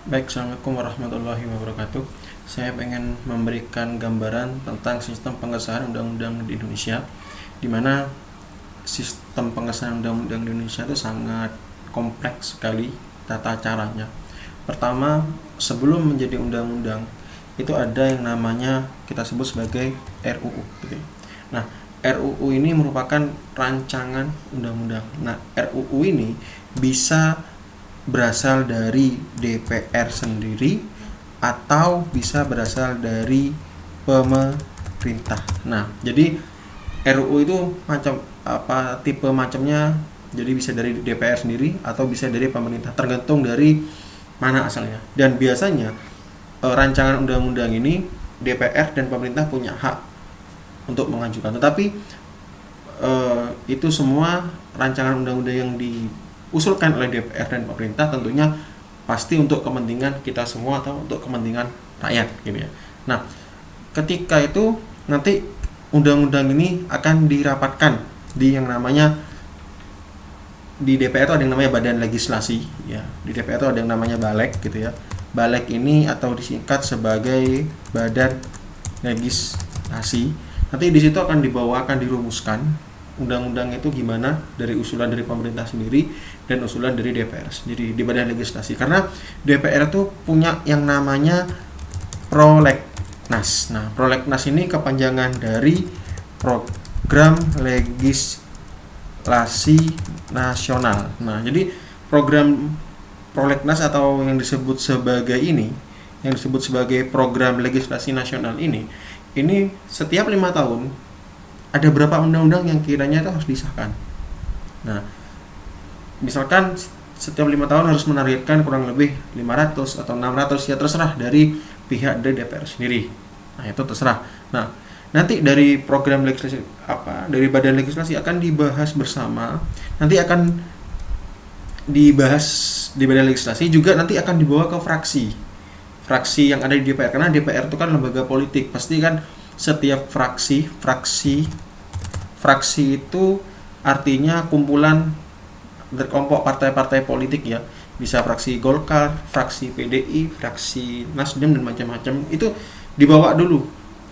Baik, Assalamualaikum warahmatullahi wabarakatuh. Saya ingin memberikan gambaran tentang sistem pengesahan undang-undang di Indonesia, di mana sistem pengesahan undang-undang di Indonesia itu sangat kompleks sekali tata caranya. Pertama, sebelum menjadi undang-undang, itu ada yang namanya kita sebut sebagai RUU. Gitu. Nah, RUU ini merupakan rancangan undang-undang. Nah, RUU ini bisa berasal dari DPR sendiri atau bisa berasal dari pemerintah. Nah, jadi RUU itu tipe macamnya, jadi bisa dari DPR sendiri atau bisa dari pemerintah, tergantung dari mana asalnya. Dan biasanya rancangan undang-undang ini DPR dan pemerintah punya hak untuk mengajukan. Tetapi itu semua rancangan undang-undang yang diusulkan oleh DPR dan pemerintah tentunya pasti untuk kepentingan kita semua atau untuk kepentingan rakyat gitu ya. Nah, ketika itu nanti undang-undang ini akan dirapatkan di yang namanya di DPR itu ada yang namanya badan legislasi ya. Di DPR itu ada yang namanya balek gitu ya. Balek ini atau disingkat sebagai badan legislasi. Nanti di situ akan dirumuskan undang-undang itu gimana dari usulan dari pemerintah sendiri dan usulan dari DPR sendiri di badan legislasi. Karena DPR itu punya yang namanya prolegnas. Nah, prolegnas ini kepanjangan dari program legislasi nasional. Nah, jadi program prolegnas atau yang disebut sebagai program legislasi nasional ini setiap 5 tahun ada berapa undang-undang yang kiranya itu harus disahkan. Nah, misalkan setiap 5 tahun harus menargetkan kurang lebih 500 atau 600, ya terserah dari pihak dari DPR sendiri. Nah, itu terserah. Nah, nanti dari program legislasi dari badan legislasi akan dibahas bersama. Nanti akan dibahas di badan legislasi juga, nanti akan dibawa ke fraksi yang ada di DPR, karena DPR itu kan lembaga politik. Pasti kan setiap fraksi itu artinya kumpulan dari kelompok partai-partai politik ya. Bisa fraksi Golkar, fraksi PDI, fraksi Nasdem dan macam-macam. Itu dibawa dulu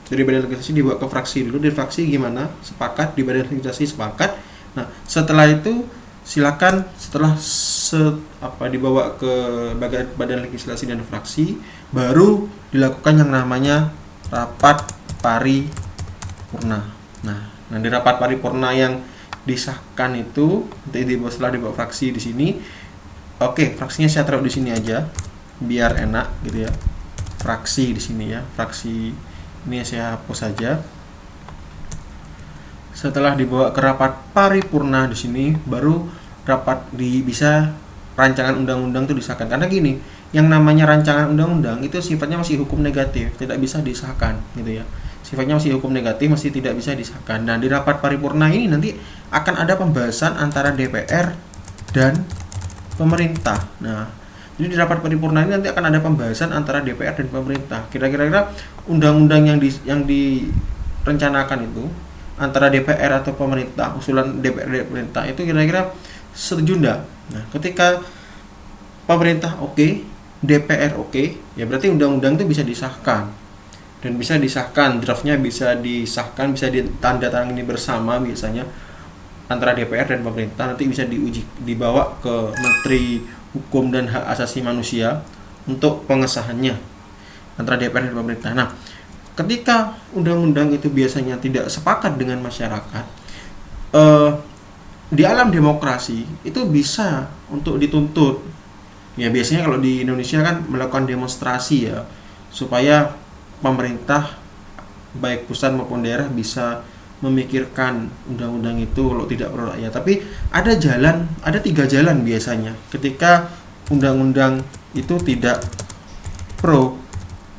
dari badan legislasi, dibawa ke fraksi dulu. Dari fraksi gimana? Sepakat, di badan legislasi sepakat. Nah, setelah itu silakan dibawa ke badan legislasi dan fraksi, baru dilakukan yang namanya rapat paripurna. Nah, di rapat paripurna yang disahkan itu setelah dibawa fraksi di sini. Oke, fraksinya saya taruh di sini aja biar enak gitu ya. Fraksi di sini ya. Fraksi ini saya hapus saja. Setelah dibawa ke rapat paripurna di sini, baru bisa rancangan undang-undang itu disahkan. Karena gini, yang namanya rancangan undang-undang itu sifatnya masih hukum negatif, tidak bisa disahkan gitu ya. Sifatnya masih hukum negatif, masih tidak bisa disahkan. Nah, di rapat paripurna ini nanti akan ada pembahasan antara DPR dan pemerintah. Nah, jadi di rapat paripurna ini nanti akan ada pembahasan antara DPR dan pemerintah. Kira-kira undang-undang yang direncanakan itu antara DPR atau pemerintah, usulan DPR dan pemerintah itu kira-kira setuju enggak? Nah, ketika pemerintah oke, DPR oke, ya berarti undang-undang itu bisa disahkan. Dan bisa disahkan, draftnya bisa disahkan, bisa ditandatangani bersama biasanya antara DPR dan pemerintah. Nanti bisa dibawa ke Menteri Hukum dan Hak Asasi Manusia untuk pengesahannya antara DPR dan pemerintah. Nah, ketika undang-undang itu biasanya tidak sepakat dengan masyarakat, di alam demokrasi itu bisa untuk dituntut. Ya, biasanya kalau di Indonesia kan melakukan demonstrasi ya, supaya pemerintah baik pusat maupun daerah bisa memikirkan undang-undang itu kalau tidak pro rakyat. Tapi ada 3 jalan biasanya ketika undang-undang itu tidak pro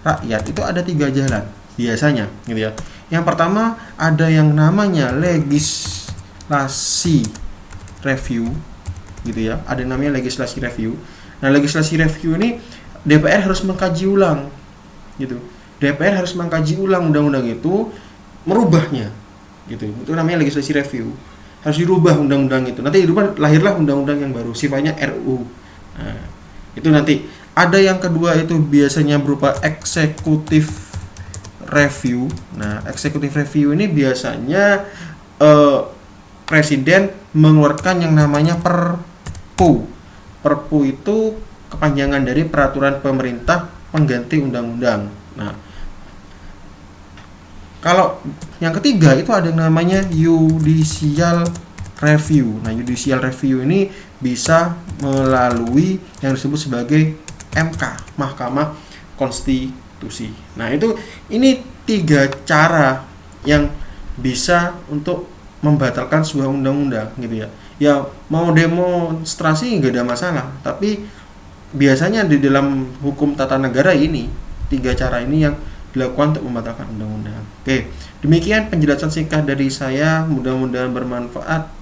rakyat. Itu ada 3 jalan biasanya gitu ya. Yang pertama ada yang namanya legislasi review gitu ya. Ada yang namanya legislasi review. Nah, legislasi review ini DPR harus mengkaji ulang gitu. DPR harus mengkaji ulang undang-undang itu, merubahnya gitu. Itu namanya legislasi review. Harus dirubah undang-undang itu. Nanti lahirlah undang-undang yang baru, sifatnya RUU. Nah, itu nanti Ada yang kedua itu biasanya berupa executive review. Nah, executive review ini biasanya presiden mengeluarkan yang namanya Perpu. Perpu itu kepanjangan dari peraturan pemerintah pengganti undang-undang. Nah, kalau yang ketiga itu ada yang namanya judicial review. Nah, judicial review ini bisa melalui yang disebut sebagai MK, Mahkamah Konstitusi. Nah, ini 3 cara yang bisa untuk membatalkan sebuah undang-undang gitu ya. Ya, mau demonstrasi nggak ada masalah, tapi biasanya di dalam hukum tata negara ini 3 cara ini yang dilakukan untuk membatalkan undang-undang. Oke, demikian penjelasan singkat dari saya, mudah-mudahan bermanfaat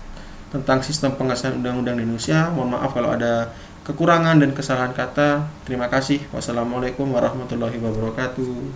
tentang sistem pengesahan undang-undang di Indonesia. Mohon maaf kalau ada kekurangan dan kesalahan kata. Terima kasih. Wassalamualaikum warahmatullahi wabarakatuh.